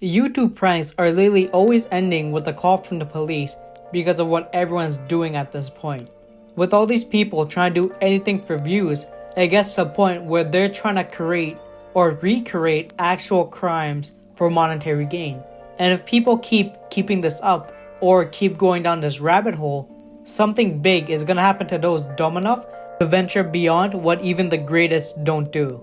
YouTube pranks are literally always ending with a call from the police because of what everyone's doing at this point. With all these people trying to do anything for views, it gets to the point where they're trying to create or recreate actual crimes for monetary gain. And if people keep keeping this up or keep going down this rabbit hole, something big is gonna happen to those dumb enough to venture beyond what even the greatest don't do.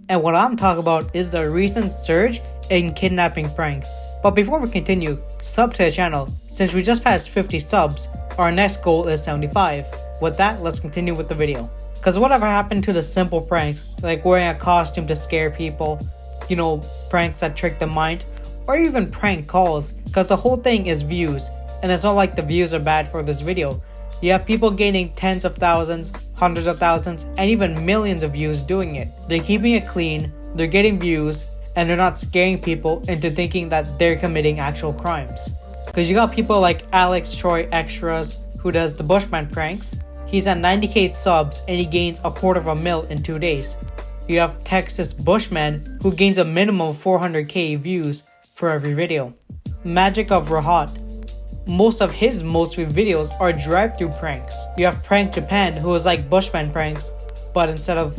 And what I'm talking about is the recent surge in kidnapping pranks. But before we continue, sub to the channel. Since we just passed 50 subs, our next goal is 75. With that, let's continue with the video. Cause whatever happened to the simple pranks, like wearing a costume to scare people, pranks that trick the mind, or even prank calls, cause the whole thing is views, and it's not like the views are bad for this video. You have people gaining tens of thousands, hundreds of thousands, and even millions of views doing it. They're keeping it clean, they're getting views, and they're not scaring people into thinking that they're committing actual crimes. Cause you got people like Alex Troy Extras, who does the Bushman pranks. He's at 90k subs and he gains $250,000 in 2 days. You have Texas Bushman, who gains a minimum of 400k views for every video. Magic of Rahat. Most of his most viewed videos are drive-through pranks. You have Prank Japan, who is like Bushman pranks, but instead of,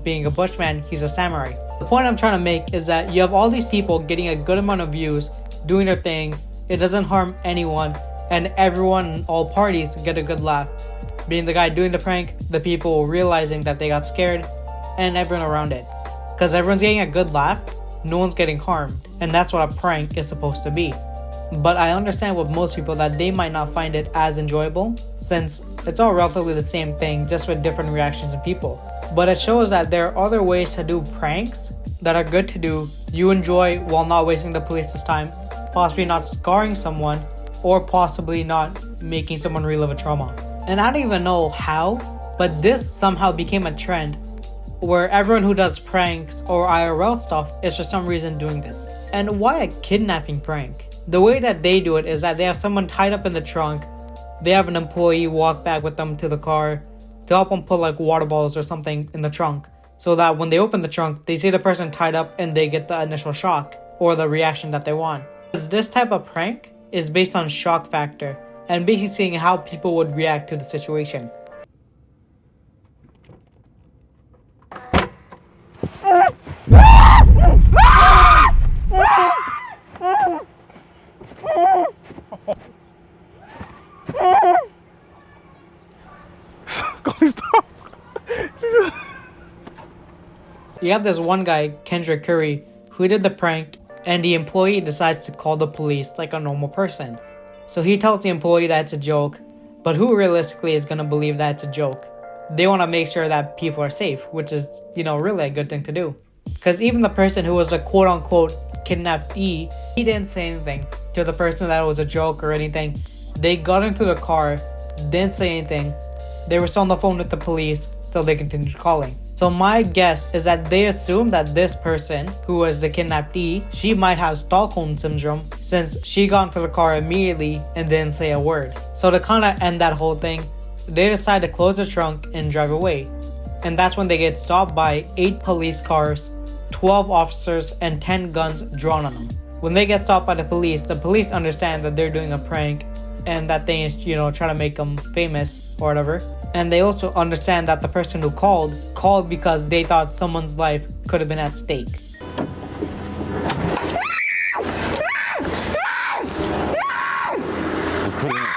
being a Bushman, he's a samurai. The point I'm trying to make is that you have all these people getting a good amount of views, doing their thing, it doesn't harm anyone, and everyone, all parties, get a good laugh. Being the guy doing the prank, the people realizing that they got scared, and everyone around it. Because everyone's getting a good laugh, no one's getting harmed, and that's what a prank is supposed to be. But I understand with most people that they might not find it as enjoyable, since it's all relatively the same thing, just with different reactions in people. But it shows that there are other ways to do pranks that are good to do, you enjoy while not wasting the police's time, possibly not scarring someone, or possibly not making someone relive a trauma. And I don't even know how, but this somehow became a trend where everyone who does pranks or IRL stuff is for some reason doing this. And why a kidnapping prank? The way that they do it is that they have someone tied up in the trunk, they have an employee walk back with them to the car to help them put like water bottles or something in the trunk, so that when they open the trunk, they see the person tied up and they get the initial shock or the reaction that they want. This type of prank is based on shock factor and basically seeing how people would react to the situation. You have this one guy, Kendrick Curry, who did the prank, and the employee decides to call the police like a normal person. So he tells the employee that it's a joke, but who realistically is going to believe that it's a joke? They want to make sure that people are safe, which is, really a good thing to do. Because even the person who was a quote-unquote kidnappee, he didn't say anything to the person that it was a joke or anything. They got into the car, didn't say anything. They were still on the phone with the police, so they continued calling. So my guess is that they assume that this person, who was the kidnappee, she might have Stockholm Syndrome since she got into the car immediately and didn't say a word. So to kind of end that whole thing, they decide to close the trunk and drive away. And that's when they get stopped by 8 police cars, 12 officers, and 10 guns drawn on them. When they get stopped by the police understand that they're doing a prank and that they, try to make them famous or whatever. And they also understand that the person who called because they thought someone's life could have been at stake.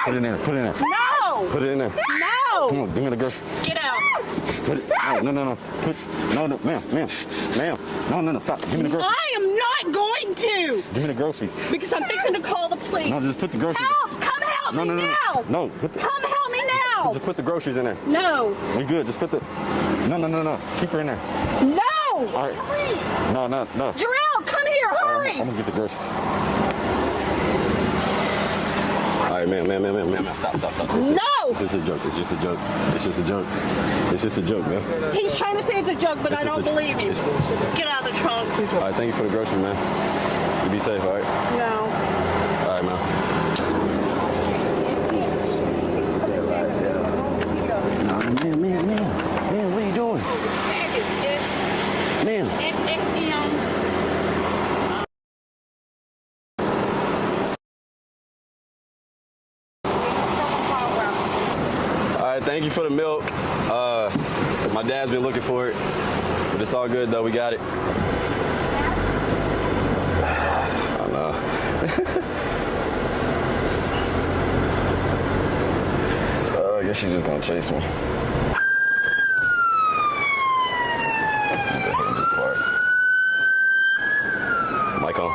Put it in there. No! Put it in there. No! Come on, give me the girl. Get out. Put it out. No. No, ma'am. No, stop. Give me the groceries. I am not going to! Give me the groceries. Because I'm fixing to call the police. No, just put the groceries. Help! Come help me now! No, Come help me now! just put the groceries in there. No! We good. Just put the. No. Keep her in there. No! All right. No. Jarrell, come here, hurry! I'm gonna get the groceries. All right, ma'am. Stop. No! It's just a joke. It's just a joke, man. He's trying to say it's a joke, but I don't believe you. It's- Get out of the trunk. All right, thank you for the groceries, man. You be safe, all right? No. All right, man. Man, what are you doing? Man. right, thank you for the milk. My dad's been looking for it, but it's all good though. We got it. I know. I guess she's just gonna chase me. Go ahead and just park. Mic on.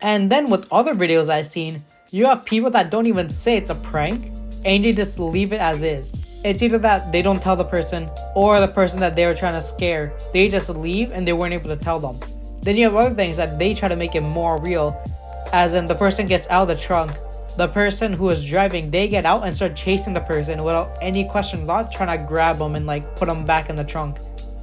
And then with other videos I've seen, you have people that don't even say it's a prank and they just leave it as is. It's either that they don't tell the person or the person that they were trying to scare, they just leave and they weren't able to tell them. Then you have other things that they try to make it more real, as in the person gets out of the trunk, the person who is driving, they get out and start chasing the person without any question thought, trying to grab them and like put them back in the trunk.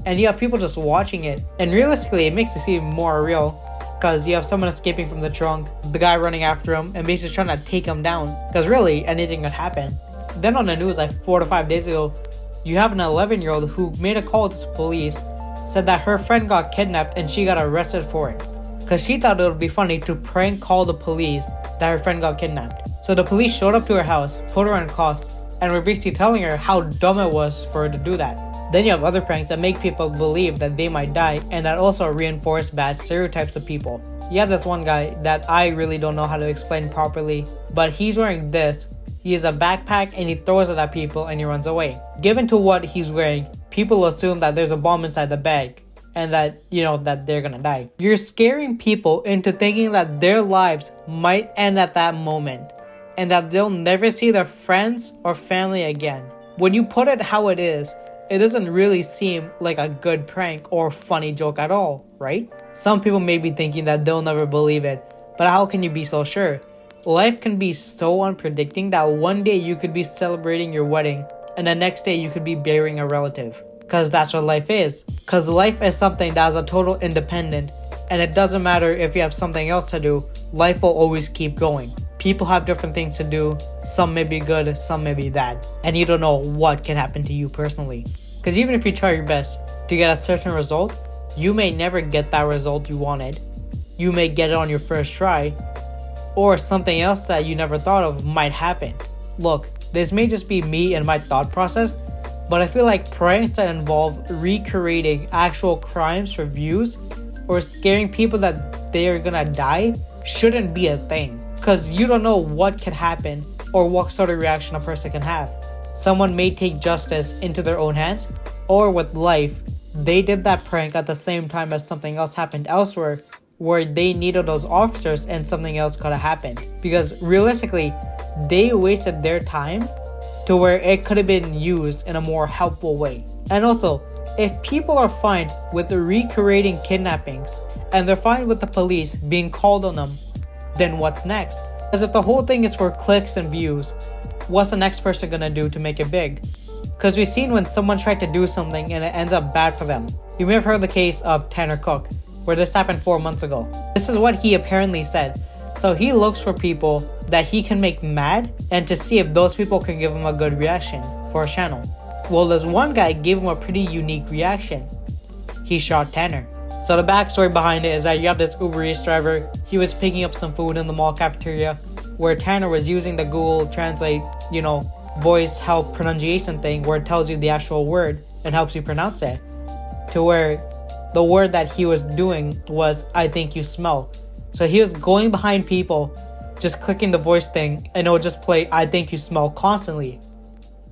And you have people just watching it, and realistically it makes it seem more real. Because you have someone escaping from the trunk, the guy running after him, and basically trying to take him down. Because really, anything could happen. Then on the news like 4 to 5 days ago, you have an 11-year-old who made a call to the police, said that her friend got kidnapped and she got arrested for it. Because she thought it would be funny to prank call the police that her friend got kidnapped. So the police showed up to her house, put her in cuffs, and were basically telling her how dumb it was for her to do that. Then you have other pranks that make people believe that they might die and that also reinforce bad stereotypes of people. You have this one guy that I really don't know how to explain properly, but he's wearing this. He has a backpack and he throws it at people and he runs away. Given to what he's wearing, people assume that there's a bomb inside the bag and that, that they're gonna die. You're scaring people into thinking that their lives might end at that moment and that they'll never see their friends or family again. When you put it how it is, it doesn't really seem like a good prank or funny joke at all, right? Some people may be thinking that they'll never believe it, but how can you be so sure? Life can be so unpredicting that one day you could be celebrating your wedding and the next day you could be burying a relative. Because that's what life is. Because life is something that is a total independent, and it doesn't matter if you have something else to do, life will always keep going. People have different things to do, some may be good, some may be bad, and you don't know what can happen to you personally. Because even if you try your best to get a certain result, you may never get that result you wanted. You may get it on your first try, or something else that you never thought of might happen. Look, this may just be me and my thought process, but I feel like pranks that involve recreating actual crimes for views or scaring people that they are gonna die shouldn't be a thing. Because you don't know what can happen or what sort of reaction a person can have. Someone may take justice into their own hands, or with life, they did that prank at the same time as something else happened elsewhere where they needed those officers and something else could have happened. Because realistically, they wasted their time to where it could have been used in a more helpful way. And also, if people are fine with recreating kidnappings and they're fine with the police being called on them, then what's next? Because if the whole thing is for clicks and views, what's the next person gonna do to make it big? Because we've seen when someone tried to do something and it ends up bad for them. You may have heard the case of Tanner Cook, where this happened 4 months ago. This is what he apparently said. So he looks for people that he can make mad and to see if those people can give him a good reaction for a channel. Well, this one guy gave him a pretty unique reaction. He shot Tanner. So the backstory behind it is that you have this Uber Eats driver. He was picking up some food in the mall cafeteria where Tanner was using the Google Translate, voice help pronunciation thing where it tells you the actual word and helps you pronounce it. To where the word that he was doing was, I think you smell. So he was going behind people, just clicking the voice thing, and it would just play, I think you smell constantly.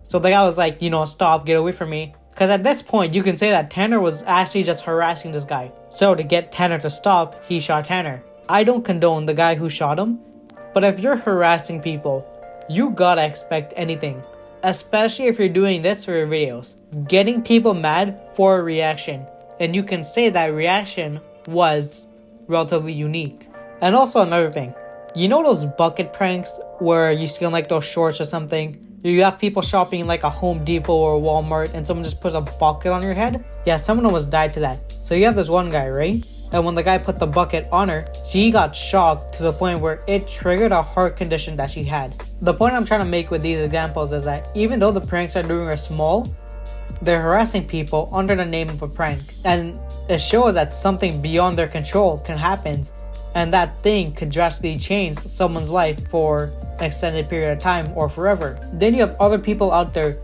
So the guy was like, stop, get away from me. Because at this point, you can say that Tanner was actually just harassing this guy. So to get Tanner to stop, he shot Tanner. I don't condone the guy who shot him, but if you're harassing people, you gotta expect anything. Especially if you're doing this for your videos. Getting people mad for a reaction. And you can say that reaction was relatively unique. And also another thing. You know those bucket pranks where you skin like those shorts or something. You have people shopping in like a Home Depot or Walmart and someone just puts a bucket on your head. Yeah, someone almost died to that. So you have this one guy, right? And when the guy put the bucket on her, she got shocked to the point where it triggered a heart condition that she had. The point I'm trying to make with these examples is that even though the pranks are doing are small, they're harassing people under the name of a prank. And it shows that something beyond their control can happen, and that thing could drastically change someone's life for an extended period of time or forever. Then you have other people out there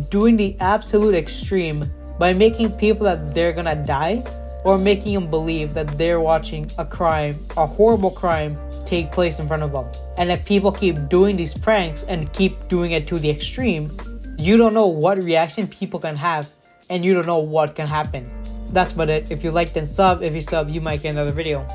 doing the absolute extreme by making people that they're gonna die, or making them believe that they're watching a crime, a horrible crime, take place in front of them. And if people keep doing these pranks and keep doing it to the extreme, you don't know what reaction people can have, and you don't know what can happen. That's about it. If you liked, then sub. If you sub, you might get another video.